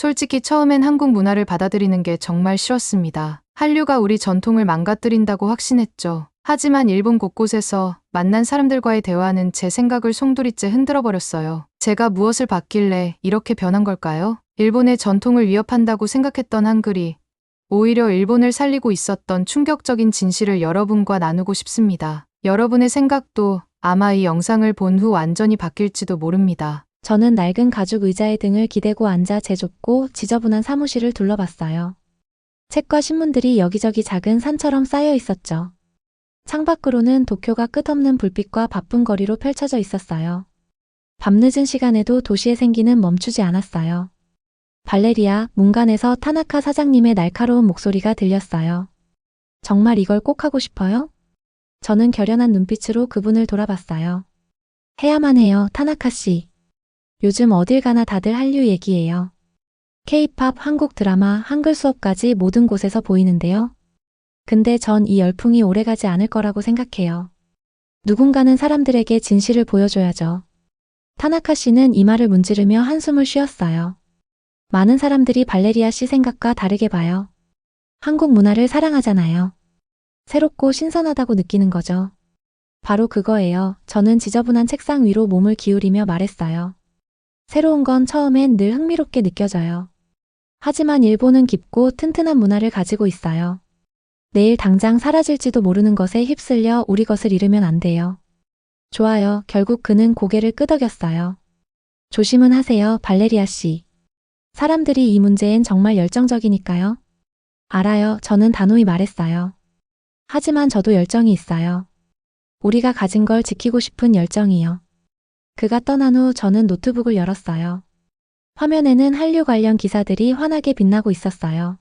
솔직히 처음엔 한국 문화를 받아들이는 게 정말 싫었습니다. 한류가 우리 전통을 망가뜨린다고 확신했죠. 하지만 일본 곳곳에서 만난 사람들과의 대화는 제 생각을 송두리째 흔들어 버렸어요. 제가 무엇을 받길래 이렇게 변한 걸까요? 일본의 전통을 위협한다고 생각했던 한글이 오히려 일본을 살리고 있었던 충격적인 진실을 여러분과 나누고 싶습니다. 여러분의 생각도 아마 이 영상을 본 후 완전히 바뀔지도 모릅니다. 저는 낡은 가죽 의자에 등을 기대고 앉아 제 좁고 지저분한 사무실을 둘러봤어요. 책과 신문들이 여기저기 작은 산처럼 쌓여 있었죠. 창밖으로는 도쿄가 끝없는 불빛과 바쁜 거리로 펼쳐져 있었어요. 밤늦은 시간에도 도시의 생기는 멈추지 않았어요. 발레리아, 문간에서 타나카 사장님의 날카로운 목소리가 들렸어요. 정말 이걸 꼭 하고 싶어요? 저는 결연한 눈빛으로 그분을 돌아봤어요. 해야만 해요, 타나카 씨. 요즘 어딜 가나 다들 한류 얘기예요. K-팝, 한국 드라마, 한글 수업까지 모든 곳에서 보이는데요. 근데 전 이 열풍이 오래가지 않을 거라고 생각해요. 누군가는 사람들에게 진실을 보여줘야죠. 타나카 씨는 이마를 문지르며 한숨을 쉬었어요. 많은 사람들이 발레리아 씨 생각과 다르게 봐요. 한국 문화를 사랑하잖아요. 새롭고 신선하다고 느끼는 거죠. 바로 그거예요. 저는 지저분한 책상 위로 몸을 기울이며 말했어요. 새로운 건 처음엔 늘 흥미롭게 느껴져요. 하지만 일본은 깊고 튼튼한 문화를 가지고 있어요. 내일 당장 사라질지도 모르는 것에 휩쓸려 우리 것을 잃으면 안 돼요. 좋아요. 결국 그는 고개를 끄덕였어요. 조심은 하세요, 발레리아 씨. 사람들이 이 문제엔 정말 열정적이니까요. 알아요. 저는 단호히 말했어요. 하지만 저도 열정이 있어요. 우리가 가진 걸 지키고 싶은 열정이요. 그가 떠난 후 저는 노트북을 열었어요. 화면에는 한류 관련 기사들이 환하게 빛나고 있었어요.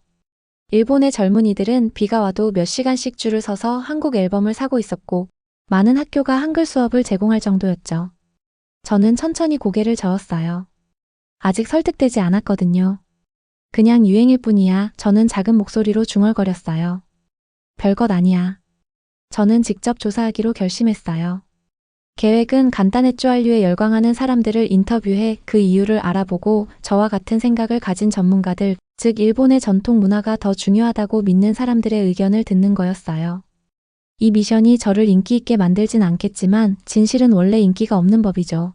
일본의 젊은이들은 비가 와도 몇 시간씩 줄을 서서 한국 앨범을 사고 있었고 많은 학교가 한글 수업을 제공할 정도였죠. 저는 천천히 고개를 저었어요. 아직 설득되지 않았거든요. 그냥 유행일 뿐이야. 저는 작은 목소리로 중얼거렸어요. 별것 아니야. 저는 직접 조사하기로 결심했어요. 계획은 간단했죠. 한류에 열광하는 사람들을 인터뷰해 그 이유를 알아보고 저와 같은 생각을 가진 전문가들, 즉 일본의 전통 문화가 더 중요하다고 믿는 사람들의 의견을 듣는 거였어요. 이 미션이 저를 인기 있게 만들진 않겠지만 진실은 원래 인기가 없는 법이죠.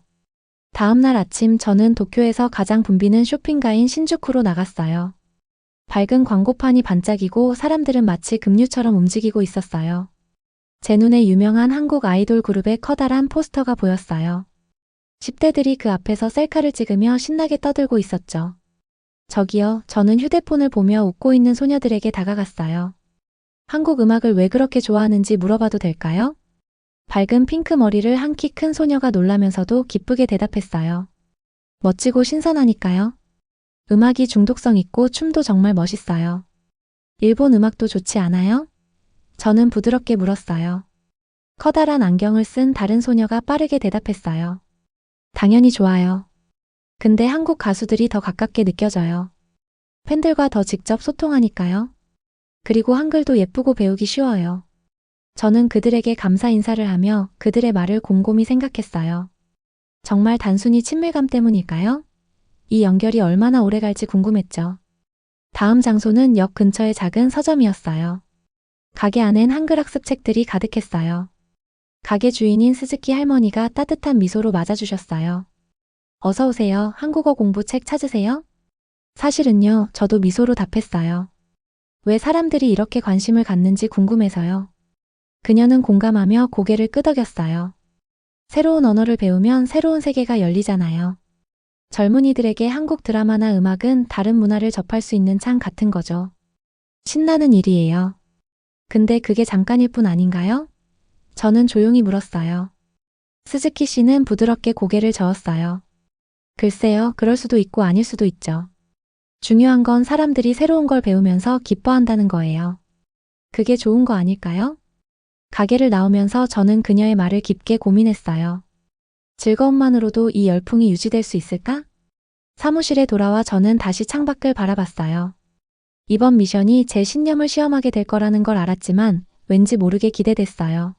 다음 날 아침 저는 도쿄에서 가장 붐비는 쇼핑가인 신주쿠로 나갔어요. 밝은 광고판이 반짝이고 사람들은 마치 급류처럼 움직이고 있었어요. 제 눈에 유명한 한국 아이돌 그룹의 커다란 포스터가 보였어요. 10대들이 그 앞에서 셀카를 찍으며 신나게 떠들고 있었죠. 저기요, 저는 휴대폰을 보며 웃고 있는 소녀들에게 다가갔어요. 한국 음악을 왜 그렇게 좋아하는지 물어봐도 될까요? 밝은 핑크 머리를 한 키 큰 소녀가 놀라면서도 기쁘게 대답했어요. 멋지고 신선하니까요. 음악이 중독성 있고 춤도 정말 멋있어요. 일본 음악도 좋지 않아요? 저는 부드럽게 물었어요. 커다란 안경을 쓴 다른 소녀가 빠르게 대답했어요. 당연히 좋아요. 근데 한국 가수들이 더 가깝게 느껴져요. 팬들과 더 직접 소통하니까요. 그리고 한글도 예쁘고 배우기 쉬워요. 저는 그들에게 감사 인사를 하며 그들의 말을 곰곰이 생각했어요. 정말 단순히 친밀감 때문일까요? 이 연결이 얼마나 오래 갈지 궁금했죠. 다음 장소는 역 근처의 작은 서점이었어요. 가게 안엔 한글 학습 책들이 가득했어요. 가게 주인인 스즈키 할머니가 따뜻한 미소로 맞아주셨어요. 어서 오세요. 한국어 공부 책 찾으세요? 사실은요, 저도 미소로 답했어요. 왜 사람들이 이렇게 관심을 갖는지 궁금해서요. 그녀는 공감하며 고개를 끄덕였어요. 새로운 언어를 배우면 새로운 세계가 열리잖아요. 젊은이들에게 한국 드라마나 음악은 다른 문화를 접할 수 있는 창 같은 거죠. 신나는 일이에요. 근데 그게 잠깐일 뿐 아닌가요? 저는 조용히 물었어요. 스즈키 씨는 부드럽게 고개를 저었어요. 글쎄요, 그럴 수도 있고 아닐 수도 있죠. 중요한 건 사람들이 새로운 걸 배우면서 기뻐한다는 거예요. 그게 좋은 거 아닐까요? 가게를 나오면서 저는 그녀의 말을 깊게 고민했어요. 즐거움만으로도 이 열풍이 유지될 수 있을까? 사무실에 돌아와 저는 다시 창밖을 바라봤어요. 이번 미션이 제 신념을 시험하게 될 거라는 걸 알았지만 왠지 모르게 기대됐어요.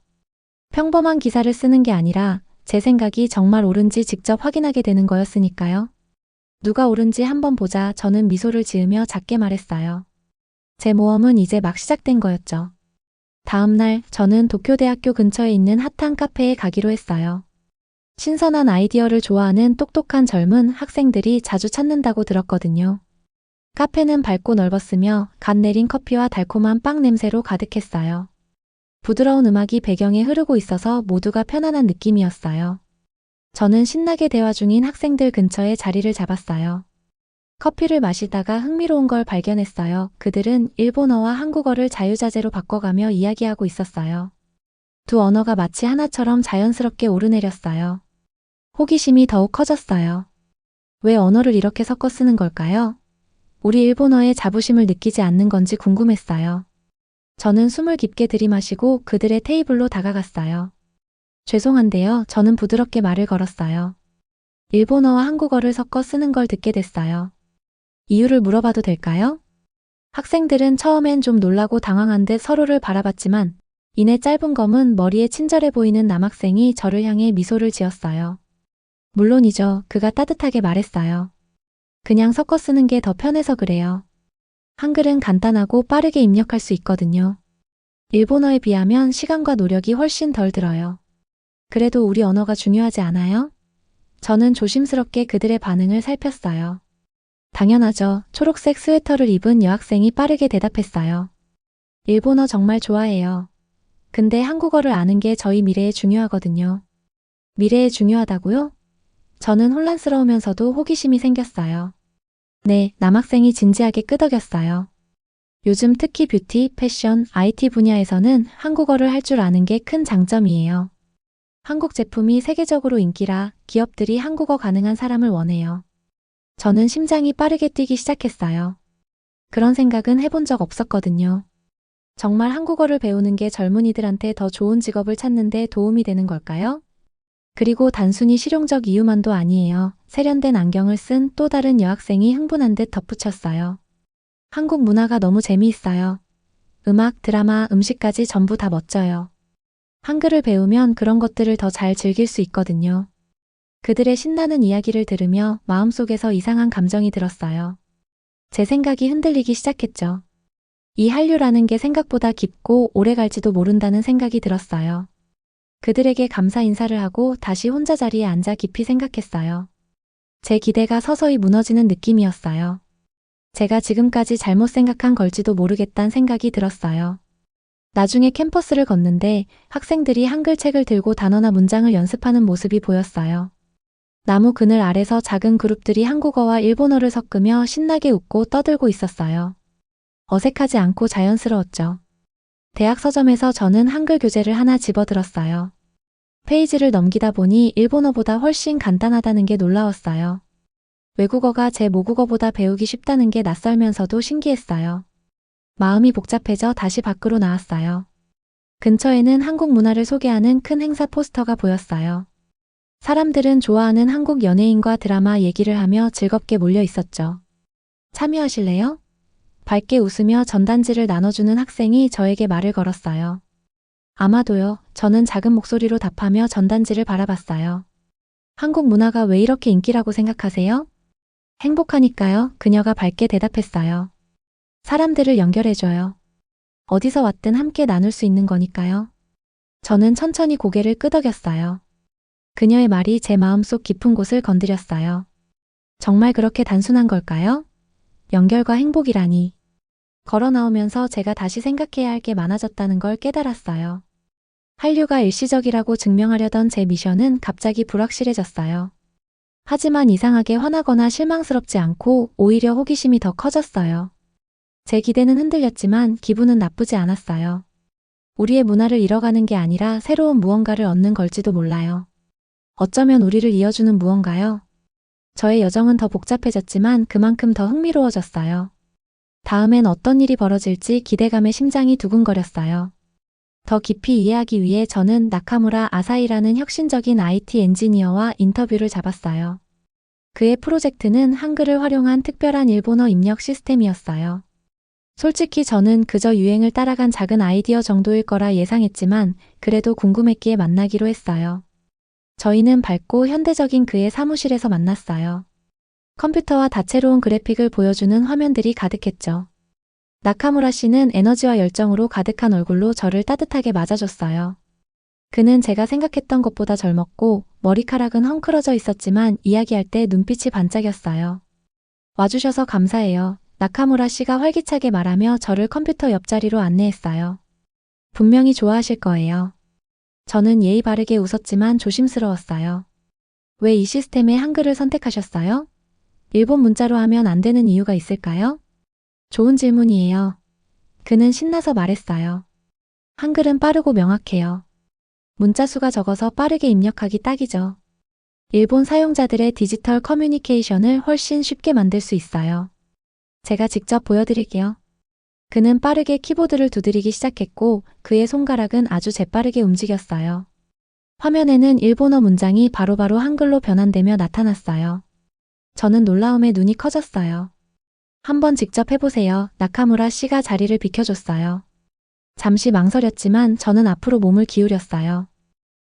평범한 기사를 쓰는 게 아니라 제 생각이 정말 옳은지 직접 확인하게 되는 거였으니까요. 누가 옳은지 한번 보자. 저는 미소를 지으며 작게 말했어요. 제 모험은 이제 막 시작된 거였죠. 다음 날 저는 도쿄대학교 근처에 있는 핫한 카페에 가기로 했어요. 신선한 아이디어를 좋아하는 똑똑한 젊은 학생들이 자주 찾는다고 들었거든요. 카페는 밝고 넓었으며 갓 내린 커피와 달콤한 빵 냄새로 가득했어요. 부드러운 음악이 배경에 흐르고 있어서 모두가 편안한 느낌이었어요. 저는 신나게 대화 중인 학생들 근처에 자리를 잡았어요. 커피를 마시다가 흥미로운 걸 발견했어요. 그들은 일본어와 한국어를 자유자재로 바꿔가며 이야기하고 있었어요. 두 언어가 마치 하나처럼 자연스럽게 오르내렸어요. 호기심이 더욱 커졌어요. 왜 언어를 이렇게 섞어 쓰는 걸까요? 우리 일본어에 자부심을 느끼지 않는 건지 궁금했어요. 저는 숨을 깊게 들이마시고 그들의 테이블로 다가갔어요. 죄송한데요. 저는 부드럽게 말을 걸었어요. 일본어와 한국어를 섞어 쓰는 걸 듣게 됐어요. 이유를 물어봐도 될까요? 학생들은 처음엔 좀 놀라고 당황한 듯 서로를 바라봤지만 이내 짧은 검은 머리에 친절해 보이는 남학생이 저를 향해 미소를 지었어요. 물론이죠. 그가 따뜻하게 말했어요. 그냥 섞어 쓰는 게 더 편해서 그래요. 한글은 간단하고 빠르게 입력할 수 있거든요. 일본어에 비하면 시간과 노력이 훨씬 덜 들어요. 그래도 우리 언어가 중요하지 않아요? 저는 조심스럽게 그들의 반응을 살폈어요. 당연하죠. 초록색 스웨터를 입은 여학생이 빠르게 대답했어요. 일본어 정말 좋아해요. 근데 한국어를 아는 게 저희 미래에 중요하거든요. 미래에 중요하다고요? 저는 혼란스러우면서도 호기심이 생겼어요. 네, 남학생이 진지하게 끄덕였어요. 요즘 특히 뷰티, 패션, IT 분야에서는 한국어를 할 줄 아는 게 큰 장점이에요. 한국 제품이 세계적으로 인기라 기업들이 한국어 가능한 사람을 원해요. 저는 심장이 빠르게 뛰기 시작했어요. 그런 생각은 해본 적 없었거든요. 정말 한국어를 배우는 게 젊은이들한테 더 좋은 직업을 찾는 데 도움이 되는 걸까요? 그리고 단순히 실용적 이유만도 아니에요. 세련된 안경을 쓴 또 다른 여학생이 흥분한 듯 덧붙였어요. 한국 문화가 너무 재미있어요. 음악, 드라마, 음식까지 전부 다 멋져요. 한글을 배우면 그런 것들을 더 잘 즐길 수 있거든요. 그들의 신나는 이야기를 들으며 마음속에서 이상한 감정이 들었어요. 제 생각이 흔들리기 시작했죠. 이 한류라는 게 생각보다 깊고 오래 갈지도 모른다는 생각이 들었어요. 그들에게 감사 인사를 하고 다시 혼자 자리에 앉아 깊이 생각했어요. 제 기대가 서서히 무너지는 느낌이었어요. 제가 지금까지 잘못 생각한 걸지도 모르겠다는 생각이 들었어요. 나중에 캠퍼스를 걷는데 학생들이 한글책을 들고 단어나 문장을 연습하는 모습이 보였어요. 나무 그늘 아래서 작은 그룹들이 한국어와 일본어를 섞으며 신나게 웃고 떠들고 있었어요. 어색하지 않고 자연스러웠죠. 대학 서점에서 저는 한글 교재를 하나 집어들었어요. 페이지를 넘기다 보니 일본어보다 훨씬 간단하다는 게 놀라웠어요. 외국어가 제 모국어보다 배우기 쉽다는 게 낯설면서도 신기했어요. 마음이 복잡해져 다시 밖으로 나왔어요. 근처에는 한국 문화를 소개하는 큰 행사 포스터가 보였어요. 사람들은 좋아하는 한국 연예인과 드라마 얘기를 하며 즐겁게 몰려 있었죠. 참여하실래요? 밝게 웃으며 전단지를 나눠주는 학생이 저에게 말을 걸었어요. 아마도요. 저는 작은 목소리로 답하며 전단지를 바라봤어요. 한국 문화가 왜 이렇게 인기라고 생각하세요? 행복하니까요. 그녀가 밝게 대답했어요. 사람들을 연결해줘요. 어디서 왔든 함께 나눌 수 있는 거니까요. 저는 천천히 고개를 끄덕였어요. 그녀의 말이 제 마음속 깊은 곳을 건드렸어요. 정말 그렇게 단순한 걸까요? 연결과 행복이라니. 걸어 나오면서 제가 다시 생각해야 할 게 많아졌다는 걸 깨달았어요. 한류가 일시적이라고 증명하려던 제 미션은 갑자기 불확실해졌어요. 하지만 이상하게 화나거나 실망스럽지 않고 오히려 호기심이 더 커졌어요. 제 기대는 흔들렸지만 기분은 나쁘지 않았어요. 우리의 문화를 잃어가는 게 아니라 새로운 무언가를 얻는 걸지도 몰라요. 어쩌면 우리를 이어주는 무언가요? 저의 여정은 더 복잡해졌지만 그만큼 더 흥미로워졌어요. 다음엔 어떤 일이 벌어질지 기대감에 심장이 두근거렸어요. 더 깊이 이해하기 위해 저는 나카무라 아사히라는 혁신적인 IT 엔지니어와 인터뷰를 잡았어요. 그의 프로젝트는 한글을 활용한 특별한 일본어 입력 시스템이었어요. 솔직히 저는 그저 유행을 따라간 작은 아이디어 정도일 거라 예상했지만 그래도 궁금했기에 만나기로 했어요. 저희는 밝고 현대적인 그의 사무실에서 만났어요. 컴퓨터와 다채로운 그래픽을 보여주는 화면들이 가득했죠. 나카무라 씨는 에너지와 열정으로 가득한 얼굴로 저를 따뜻하게 맞아줬어요. 그는 제가 생각했던 것보다 젊었고 머리카락은 헝클어져 있었지만 이야기할 때 눈빛이 반짝였어요. 와주셔서 감사해요. 나카무라 씨가 활기차게 말하며 저를 컴퓨터 옆자리로 안내했어요. 분명히 좋아하실 거예요. 저는 예의 바르게 웃었지만 조심스러웠어요. 왜 이 시스템에 한글을 선택하셨어요? 일본 문자로 하면 안 되는 이유가 있을까요? 좋은 질문이에요. 그는 신나서 말했어요. 한글은 빠르고 명확해요. 문자 수가 적어서 빠르게 입력하기 딱이죠. 일본 사용자들의 디지털 커뮤니케이션을 훨씬 쉽게 만들 수 있어요. 제가 직접 보여드릴게요. 그는 빠르게 키보드를 두드리기 시작했고 그의 손가락은 아주 재빠르게 움직였어요. 화면에는 일본어 문장이 바로바로 한글로 변환되며 나타났어요. 저는 놀라움에 눈이 커졌어요. 한번 직접 해보세요. 나카무라 씨가 자리를 비켜줬어요. 잠시 망설였지만 저는 앞으로 몸을 기울였어요.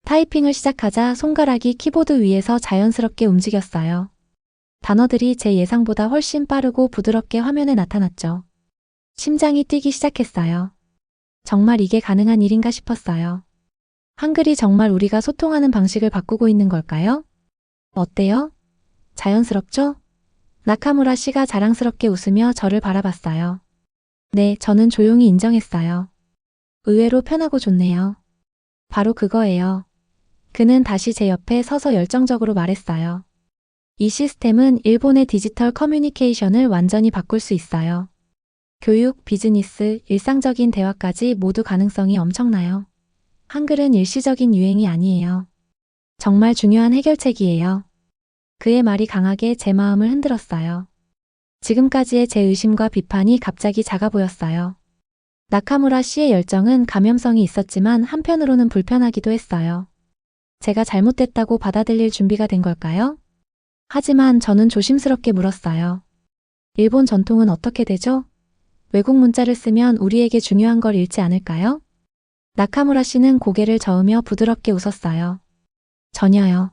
타이핑을 시작하자 손가락이 키보드 위에서 자연스럽게 움직였어요. 단어들이 제 예상보다 훨씬 빠르고 부드럽게 화면에 나타났죠. 심장이 뛰기 시작했어요. 정말 이게 가능한 일인가 싶었어요. 한글이 정말 우리가 소통하는 방식을 바꾸고 있는 걸까요? 어때요? 자연스럽죠? 나카무라 씨가 자랑스럽게 웃으며 저를 바라봤어요. 네, 저는 조용히 인정했어요. 의외로 편하고 좋네요. 바로 그거예요. 그는 다시 제 옆에 서서 열정적으로 말했어요. 이 시스템은 일본의 디지털 커뮤니케이션을 완전히 바꿀 수 있어요. 교육, 비즈니스, 일상적인 대화까지 모두 가능성이 엄청나요. 한글은 일시적인 유행이 아니에요. 정말 중요한 해결책이에요. 그의 말이 강하게 제 마음을 흔들었어요. 지금까지의 제 의심과 비판이 갑자기 작아 보였어요. 나카무라 씨의 열정은 감염성이 있었지만 한편으로는 불편하기도 했어요. 제가 잘못됐다고 받아들일 준비가 된 걸까요? 하지만 저는 조심스럽게 물었어요. 일본 전통은 어떻게 되죠? 외국 문자를 쓰면 우리에게 중요한 걸 잃지 않을까요? 나카무라 씨는 고개를 저으며 부드럽게 웃었어요. 전혀요.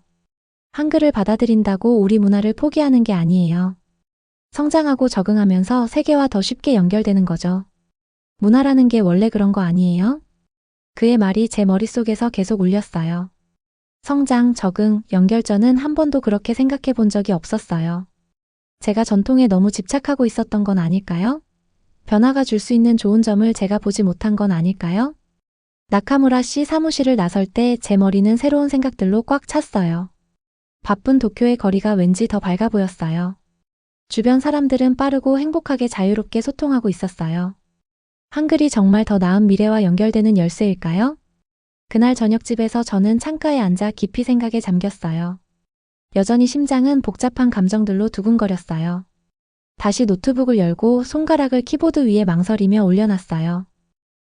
한글을 받아들인다고 우리 문화를 포기하는 게 아니에요. 성장하고 적응하면서 세계와 더 쉽게 연결되는 거죠. 문화라는 게 원래 그런 거 아니에요? 그의 말이 제 머릿속에서 계속 울렸어요. 성장, 적응, 연결. 저는 한 번도 그렇게 생각해 본 적이 없었어요. 제가 전통에 너무 집착하고 있었던 건 아닐까요? 변화가 줄 수 있는 좋은 점을 제가 보지 못한 건 아닐까요? 나카무라 씨 사무실을 나설 때 제 머리는 새로운 생각들로 꽉 찼어요. 바쁜 도쿄의 거리가 왠지 더 밝아 보였어요. 주변 사람들은 빠르고 행복하게 자유롭게 소통하고 있었어요. 한글이 정말 더 나은 미래와 연결되는 열쇠일까요? 그날 저녁집에서 저는 창가에 앉아 깊이 생각에 잠겼어요. 여전히 심장은 복잡한 감정들로 두근거렸어요. 다시 노트북을 열고 손가락을 키보드 위에 망설이며 올려놨어요.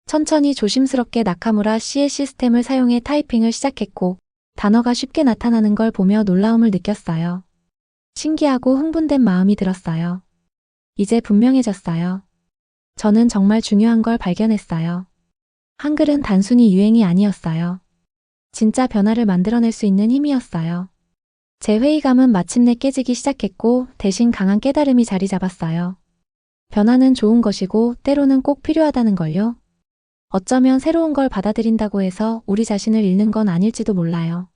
천천히 조심스럽게 나카무라 씨의 시스템을 사용해 타이핑을 시작했고 단어가 쉽게 나타나는 걸 보며 놀라움을 느꼈어요. 신기하고 흥분된 마음이 들었어요. 이제 분명해졌어요. 저는 정말 중요한 걸 발견했어요. 한글은 단순히 유행이 아니었어요. 진짜 변화를 만들어낼 수 있는 힘이었어요. 제 회의감은 마침내 깨지기 시작했고 대신 강한 깨달음이 자리 잡았어요. 변화는 좋은 것이고 때로는 꼭 필요하다는 걸요. 어쩌면 새로운 걸 받아들인다고 해서 우리 자신을 잃는 건 아닐지도 몰라요.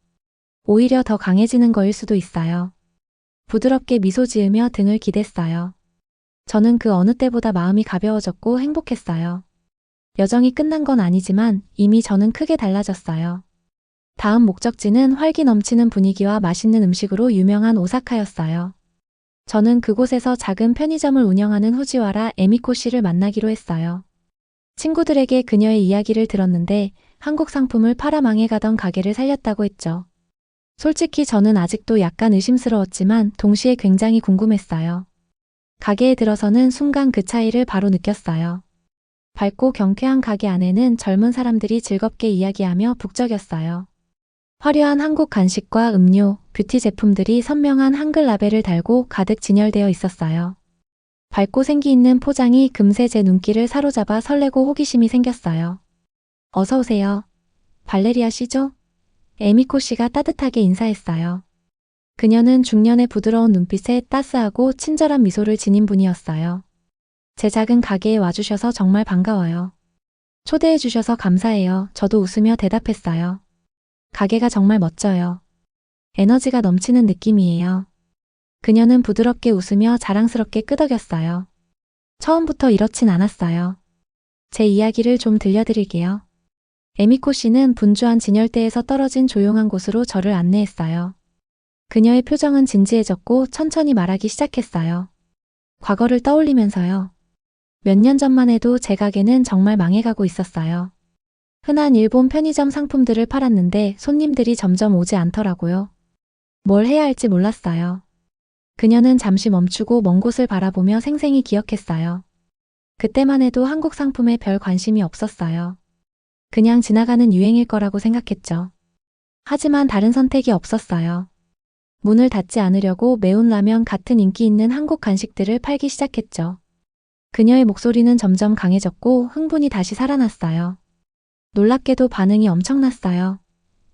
오히려 더 강해지는 거일 수도 있어요. 부드럽게 미소 지으며 등을 기댔어요. 저는 그 어느 때보다 마음이 가벼워졌고 행복했어요. 여정이 끝난 건 아니지만 이미 저는 크게 달라졌어요. 다음 목적지는 활기 넘치는 분위기와 맛있는 음식으로 유명한 오사카였어요. 저는 그곳에서 작은 편의점을 운영하는 후지와라 에미코 씨를 만나기로 했어요. 친구들에게 그녀의 이야기를 들었는데 한국 상품을 팔아 망해가던 가게를 살렸다고 했죠. 솔직히 저는 아직도 약간 의심스러웠지만 동시에 굉장히 궁금했어요. 가게에 들어서는 순간 그 차이를 바로 느꼈어요. 밝고 경쾌한 가게 안에는 젊은 사람들이 즐겁게 이야기하며 북적였어요. 화려한 한국 간식과 음료, 뷰티 제품들이 선명한 한글 라벨을 달고 가득 진열되어 있었어요. 밝고 생기 있는 포장이 금세 제 눈길을 사로잡아 설레고 호기심이 생겼어요. 어서 오세요. 발레리아 씨죠? 에미코 씨가 따뜻하게 인사했어요. 그녀는 중년의 부드러운 눈빛에 따스하고 친절한 미소를 지닌 분이었어요. 제 작은 가게에 와주셔서 정말 반가워요. 초대해 주셔서 감사해요. 저도 웃으며 대답했어요. 가게가 정말 멋져요. 에너지가 넘치는 느낌이에요. 그녀는 부드럽게 웃으며 자랑스럽게 끄덕였어요. 처음부터 이렇진 않았어요. 제 이야기를 좀 들려드릴게요. 에미코 씨는 분주한 진열대에서 떨어진 조용한 곳으로 저를 안내했어요. 그녀의 표정은 진지해졌고 천천히 말하기 시작했어요. 과거를 떠올리면서요. 몇 년 전만 해도 제 가게는 정말 망해가고 있었어요. 흔한 일본 편의점 상품들을 팔았는데 손님들이 점점 오지 않더라고요. 뭘 해야 할지 몰랐어요. 그녀는 잠시 멈추고 먼 곳을 바라보며 생생히 기억했어요. 그때만 해도 한국 상품에 별 관심이 없었어요. 그냥 지나가는 유행일 거라고 생각했죠. 하지만 다른 선택이 없었어요. 문을 닫지 않으려고 매운 라면 같은 인기 있는 한국 간식들을 팔기 시작했죠. 그녀의 목소리는 점점 강해졌고 흥분이 다시 살아났어요. 놀랍게도 반응이 엄청났어요.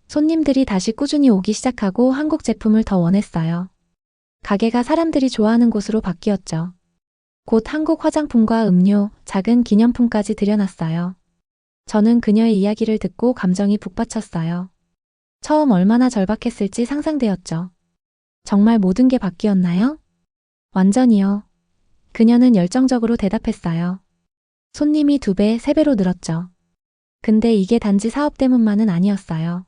손님들이 다시 꾸준히 오기 시작하고 한국 제품을 더 원했어요. 가게가 사람들이 좋아하는 곳으로 바뀌었죠. 곧 한국 화장품과 음료, 작은 기념품까지 들여놨어요. 저는 그녀의 이야기를 듣고 감정이 북받쳤어요. 처음 얼마나 절박했을지 상상되었죠. 정말 모든 게 바뀌었나요? 완전히요. 그녀는 열정적으로 대답했어요. 손님이 2배, 3배로 늘었죠. 근데 이게 단지 사업 때문만은 아니었어요.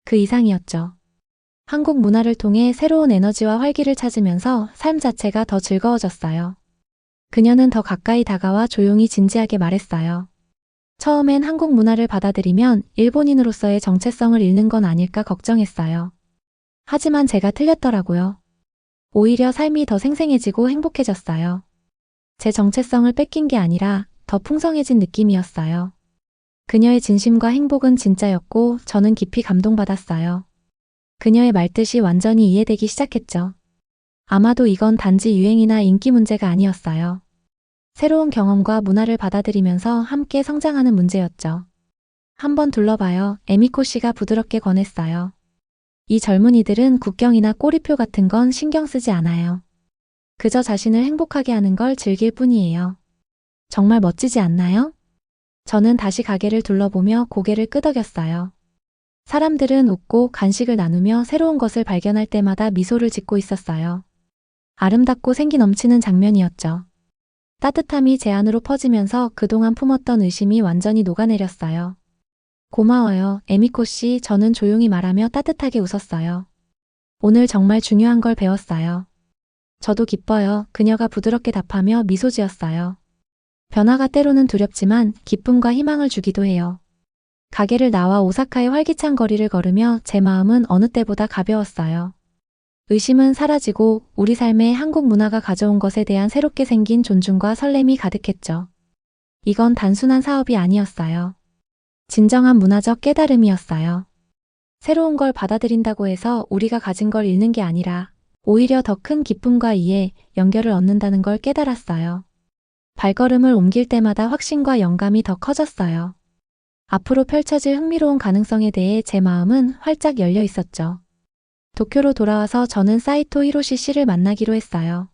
그 이상이었죠. 한국 문화를 통해 새로운 에너지와 활기를 찾으면서 삶 자체가 더 즐거워졌어요. 그녀는 더 가까이 다가와 조용히 진지하게 말했어요. 처음엔 한국 문화를 받아들이면 일본인으로서의 정체성을 잃는 건 아닐까 걱정했어요. 하지만 제가 틀렸더라고요. 오히려 삶이 더 생생해지고 행복해졌어요. 제 정체성을 뺏긴 게 아니라 더 풍성해진 느낌이었어요. 그녀의 진심과 행복은 진짜였고 저는 깊이 감동받았어요. 그녀의 말뜻이 완전히 이해되기 시작했죠. 아마도 이건 단지 유행이나 인기 문제가 아니었어요. 새로운 경험과 문화를 받아들이면서 함께 성장하는 문제였죠. 한번 둘러봐요. 에미코 씨가 부드럽게 권했어요. 이 젊은이들은 국경이나 꼬리표 같은 건 신경 쓰지 않아요. 그저 자신을 행복하게 하는 걸 즐길 뿐이에요. 정말 멋지지 않나요? 저는 다시 가게를 둘러보며 고개를 끄덕였어요. 사람들은 웃고 간식을 나누며 새로운 것을 발견할 때마다 미소를 짓고 있었어요. 아름답고 생기 넘치는 장면이었죠. 따뜻함이 제 안으로 퍼지면서 그동안 품었던 의심이 완전히 녹아내렸어요. 고마워요, 에미코 씨. 저는 조용히 말하며 따뜻하게 웃었어요. 오늘 정말 중요한 걸 배웠어요. 저도 기뻐요. 그녀가 부드럽게 답하며 미소 지었어요. 변화가 때로는 두렵지만 기쁨과 희망을 주기도 해요. 가게를 나와 오사카의 활기찬 거리를 걸으며 제 마음은 어느 때보다 가벼웠어요. 의심은 사라지고 우리 삶에 한국 문화가 가져온 것에 대한 새롭게 생긴 존중과 설렘이 가득했죠. 이건 단순한 사업이 아니었어요. 진정한 문화적 깨달음이었어요. 새로운 걸 받아들인다고 해서 우리가 가진 걸 잃는 게 아니라 오히려 더 큰 기쁨과 이해, 연결을 얻는다는 걸 깨달았어요. 발걸음을 옮길 때마다 확신과 영감이 더 커졌어요. 앞으로 펼쳐질 흥미로운 가능성에 대해 제 마음은 활짝 열려 있었죠. 도쿄로 돌아와서 저는 사이토 히로시 씨를 만나기로 했어요.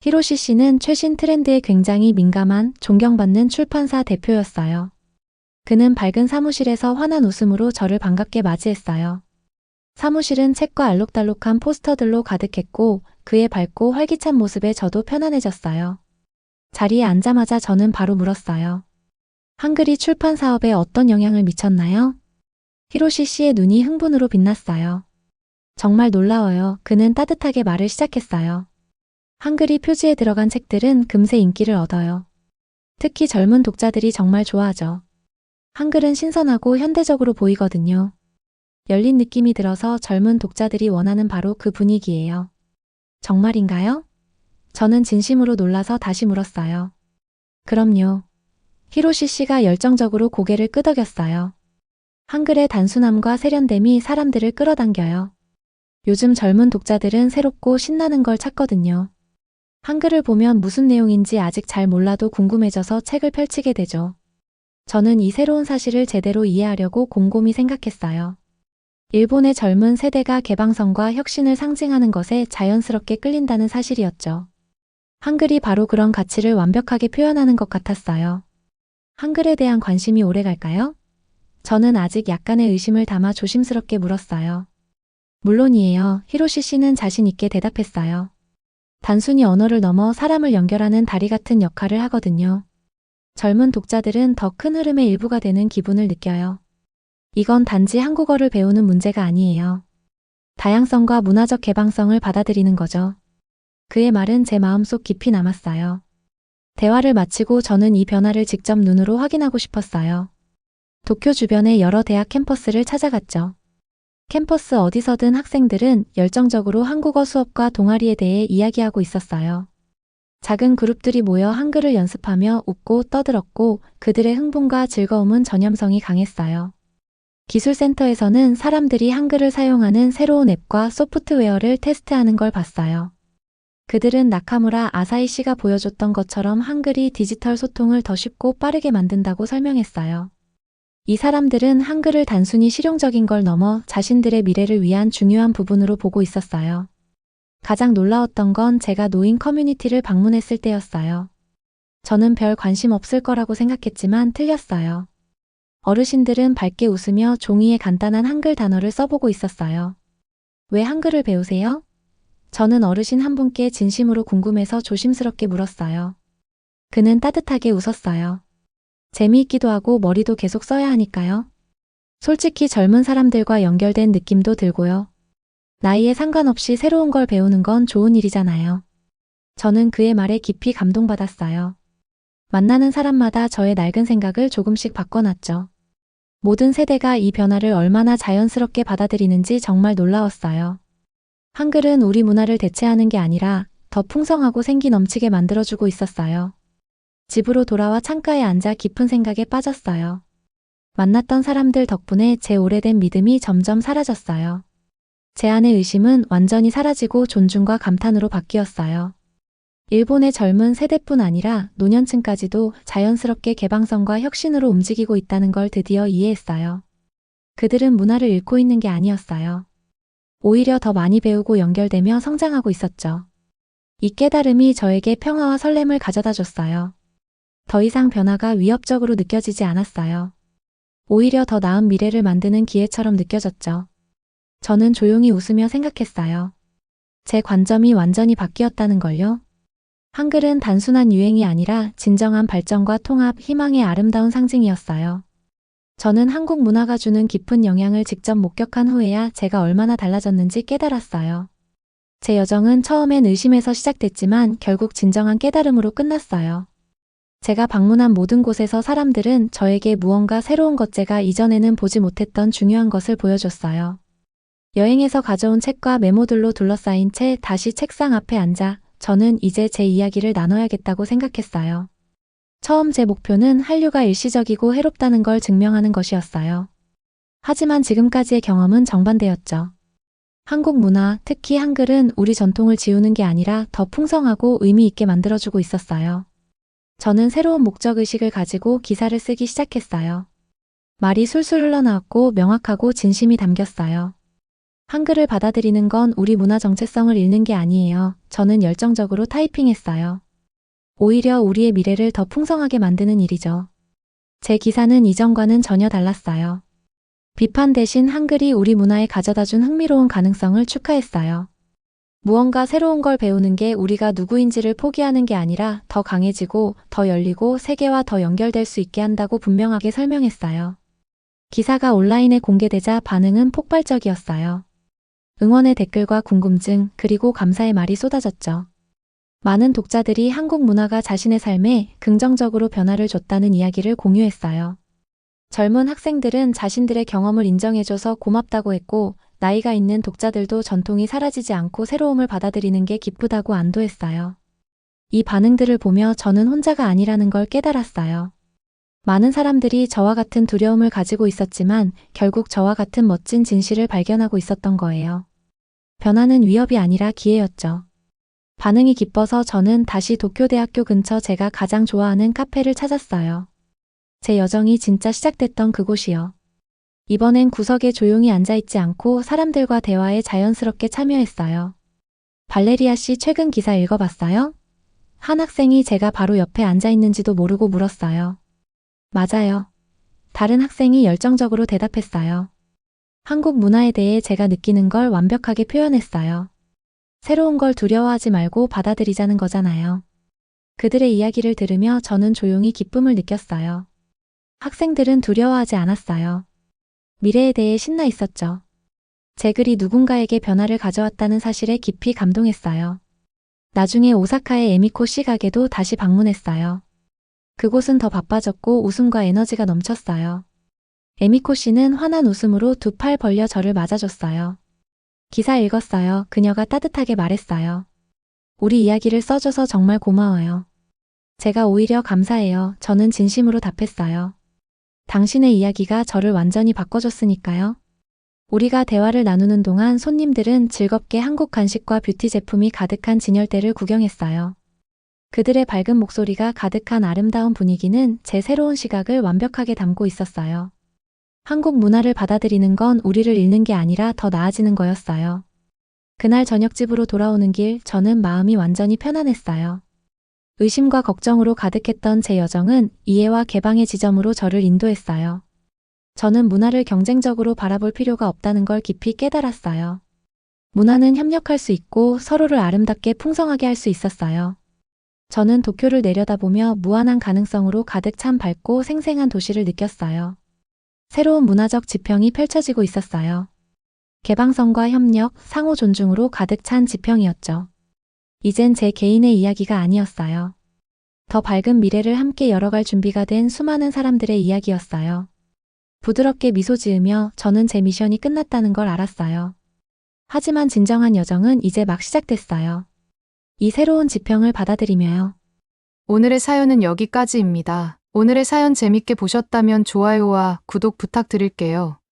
히로시 씨는 최신 트렌드에 굉장히 민감한 존경받는 출판사 대표였어요. 그는 밝은 사무실에서 환한 웃음으로 저를 반갑게 맞이했어요. 사무실은 책과 알록달록한 포스터들로 가득했고 그의 밝고 활기찬 모습에 저도 편안해졌어요. 자리에 앉자마자 저는 바로 물었어요. 한글이 출판 사업에 어떤 영향을 미쳤나요? 히로시 씨의 눈이 흥분으로 빛났어요. 정말 놀라워요. 그는 따뜻하게 말을 시작했어요. 한글이 표지에 들어간 책들은 금세 인기를 얻어요. 특히 젊은 독자들이 정말 좋아하죠. 한글은 신선하고 현대적으로 보이거든요. 열린 느낌이 들어서 젊은 독자들이 원하는 바로 그 분위기예요. 정말인가요? 저는 진심으로 놀라서 다시 물었어요. 그럼요. 히로시 씨가 열정적으로 고개를 끄덕였어요. 한글의 단순함과 세련됨이 사람들을 끌어당겨요. 요즘 젊은 독자들은 새롭고 신나는 걸 찾거든요. 한글을 보면 무슨 내용인지 아직 잘 몰라도 궁금해져서 책을 펼치게 되죠. 저는 이 새로운 사실을 제대로 이해하려고 곰곰이 생각했어요. 일본의 젊은 세대가 개방성과 혁신을 상징하는 것에 자연스럽게 끌린다는 사실이었죠. 한글이 바로 그런 가치를 완벽하게 표현하는 것 같았어요. 한글에 대한 관심이 오래 갈까요? 저는 아직 약간의 의심을 담아 조심스럽게 물었어요. 물론이에요. 히로시 씨는 자신 있게 대답했어요. 단순히 언어를 넘어 사람을 연결하는 다리 같은 역할을 하거든요. 젊은 독자들은 더 큰 흐름의 일부가 되는 기분을 느껴요. 이건 단지 한국어를 배우는 문제가 아니에요. 다양성과 문화적 개방성을 받아들이는 거죠. 그의 말은 제 마음속 깊이 남았어요. 대화를 마치고 저는 이 변화를 직접 눈으로 확인하고 싶었어요. 도쿄 주변의 여러 대학 캠퍼스를 찾아갔죠. 캠퍼스 어디서든 학생들은 열정적으로 한국어 수업과 동아리에 대해 이야기하고 있었어요. 작은 그룹들이 모여 한글을 연습하며 웃고 떠들었고 그들의 흥분과 즐거움은 전염성이 강했어요. 기술센터에서는 사람들이 한글을 사용하는 새로운 앱과 소프트웨어를 테스트하는 걸 봤어요. 그들은 나카무라 아사히 씨가 보여줬던 것처럼 한글이 디지털 소통을 더 쉽고 빠르게 만든다고 설명했어요. 이 사람들은 한글을 단순히 실용적인 걸 넘어 자신들의 미래를 위한 중요한 부분으로 보고 있었어요. 가장 놀라웠던 건 제가 노인 커뮤니티를 방문했을 때였어요. 저는 별 관심 없을 거라고 생각했지만 틀렸어요. 어르신들은 밝게 웃으며 종이에 간단한 한글 단어를 써보고 있었어요. 왜 한글을 배우세요? 저는 어르신 한 분께 진심으로 궁금해서 조심스럽게 물었어요. 그는 따뜻하게 웃었어요. 재미있기도 하고 머리도 계속 써야 하니까요. 솔직히 젊은 사람들과 연결된 느낌도 들고요. 나이에 상관없이 새로운 걸 배우는 건 좋은 일이잖아요. 저는 그의 말에 깊이 감동받았어요. 만나는 사람마다 저의 낡은 생각을 조금씩 바꿔놨죠. 모든 세대가 이 변화를 얼마나 자연스럽게 받아들이는지 정말 놀라웠어요. 한글은 우리 문화를 대체하는 게 아니라 더 풍성하고 생기 넘치게 만들어주고 있었어요. 집으로 돌아와 창가에 앉아 깊은 생각에 빠졌어요. 만났던 사람들 덕분에 제 오래된 믿음이 점점 사라졌어요. 제 안의 의심은 완전히 사라지고 존중과 감탄으로 바뀌었어요. 일본의 젊은 세대뿐 아니라 노년층까지도 자연스럽게 개방성과 혁신으로 움직이고 있다는 걸 드디어 이해했어요. 그들은 문화를 잃고 있는 게 아니었어요. 오히려 더 많이 배우고 연결되며 성장하고 있었죠. 이 깨달음이 저에게 평화와 설렘을 가져다 줬어요. 더 이상 변화가 위협적으로 느껴지지 않았어요. 오히려 더 나은 미래를 만드는 기회처럼 느껴졌죠. 저는 조용히 웃으며 생각했어요. 제 관점이 완전히 바뀌었다는 걸요. 한글은 단순한 유행이 아니라 진정한 발전과 통합, 희망의 아름다운 상징이었어요. 저는 한국 문화가 주는 깊은 영향을 직접 목격한 후에야 제가 얼마나 달라졌는지 깨달았어요. 제 여정은 처음엔 의심에서 시작됐지만 결국 진정한 깨달음으로 끝났어요. 제가 방문한 모든 곳에서 사람들은 저에게 무언가 새로운 것, 제가 이전에는 보지 못했던 중요한 것을 보여줬어요. 여행에서 가져온 책과 메모들로 둘러싸인 채 다시 책상 앞에 앉아 저는 이제 제 이야기를 나눠야겠다고 생각했어요. 처음 제 목표는 한류가 일시적이고 해롭다는 걸 증명하는 것이었어요. 하지만 지금까지의 경험은 정반대였죠. 한국 문화, 특히 한글은 우리 전통을 지우는 게 아니라 더 풍성하고 의미 있게 만들어주고 있었어요. 저는 새로운 목적의식을 가지고 기사를 쓰기 시작했어요. 말이 술술 흘러나왔고 명확하고 진심이 담겼어요. 한글을 받아들이는 건 우리 문화 정체성을 잃는 게 아니에요. 저는 열정적으로 타이핑했어요. 오히려 우리의 미래를 더 풍성하게 만드는 일이죠. 제 기사는 이전과는 전혀 달랐어요. 비판 대신 한글이 우리 문화에 가져다준 흥미로운 가능성을 축하했어요. 무언가 새로운 걸 배우는 게 우리가 누구인지를 포기하는 게 아니라 더 강해지고 더 열리고 세계와 더 연결될 수 있게 한다고 분명하게 설명했어요. 기사가 온라인에 공개되자 반응은 폭발적이었어요. 응원의 댓글과 궁금증, 그리고 감사의 말이 쏟아졌죠. 많은 독자들이 한국 문화가 자신의 삶에 긍정적으로 변화를 줬다는 이야기를 공유했어요. 젊은 학생들은 자신들의 경험을 인정해줘서 고맙다고 했고, 나이가 있는 독자들도 전통이 사라지지 않고 새로움을 받아들이는 게 기쁘다고 안도했어요. 이 반응들을 보며 저는 혼자가 아니라는 걸 깨달았어요. 많은 사람들이 저와 같은 두려움을 가지고 있었지만 결국 저와 같은 멋진 진실을 발견하고 있었던 거예요. 변화는 위협이 아니라 기회였죠. 반응이 기뻐서 저는 다시 도쿄대학교 근처 제가 가장 좋아하는 카페를 찾았어요. 제 여정이 진짜 시작됐던 그곳이요. 이번엔 구석에 조용히 앉아있지 않고 사람들과 대화에 자연스럽게 참여했어요. 발레리아 씨 최근 기사 읽어봤어요? 한 학생이 제가 바로 옆에 앉아있는지도 모르고 물었어요. 맞아요. 다른 학생이 열정적으로 대답했어요. 한국 문화에 대해 제가 느끼는 걸 완벽하게 표현했어요. 새로운 걸 두려워하지 말고 받아들이자는 거잖아요. 그들의 이야기를 들으며 저는 조용히 기쁨을 느꼈어요. 학생들은 두려워하지 않았어요. 미래에 대해 신나 있었죠. 제 글이 누군가에게 변화를 가져왔다는 사실에 깊이 감동했어요. 나중에 오사카의 에미코 씨 가게도 다시 방문했어요. 그곳은 더 바빠졌고 웃음과 에너지가 넘쳤어요. 에미코 씨는 환한 웃음으로 두 팔 벌려 저를 맞아줬어요. 기사 읽었어요. 그녀가 따뜻하게 말했어요. 우리 이야기를 써줘서 정말 고마워요. 제가 오히려 감사해요. 저는 진심으로 답했어요. 당신의 이야기가 저를 완전히 바꿔줬으니까요. 우리가 대화를 나누는 동안 손님들은 즐겁게 한국 간식과 뷰티 제품이 가득한 진열대를 구경했어요. 그들의 밝은 목소리가 가득한 아름다운 분위기는 제 새로운 시각을 완벽하게 담고 있었어요. 한국 문화를 받아들이는 건 우리를 잃는 게 아니라 더 나아지는 거였어요. 그날 저녁 집으로 돌아오는 길 저는 마음이 완전히 편안했어요. 의심과 걱정으로 가득했던 제 여정은 이해와 개방의 지점으로 저를 인도했어요. 저는 문화를 경쟁적으로 바라볼 필요가 없다는 걸 깊이 깨달았어요. 문화는 협력할 수 있고 서로를 아름답게 풍성하게 할 수 있었어요. 저는 도쿄를 내려다보며 무한한 가능성으로 가득 찬 밝고 생생한 도시를 느꼈어요. 새로운 문화적 지평이 펼쳐지고 있었어요. 개방성과 협력, 상호 존중으로 가득 찬 지평이었죠. 이젠 제 개인의 이야기가 아니었어요. 더 밝은 미래를 함께 열어갈 준비가 된 수많은 사람들의 이야기였어요. 부드럽게 미소 지으며 저는 제 미션이 끝났다는 걸 알았어요. 하지만 진정한 여정은 이제 막 시작됐어요. 이 새로운 지평을 받아들이며요. 오늘의 사연은 여기까지입니다. 오늘의 사연 재밌게 보셨다면 좋아요와 구독 부탁드릴게요.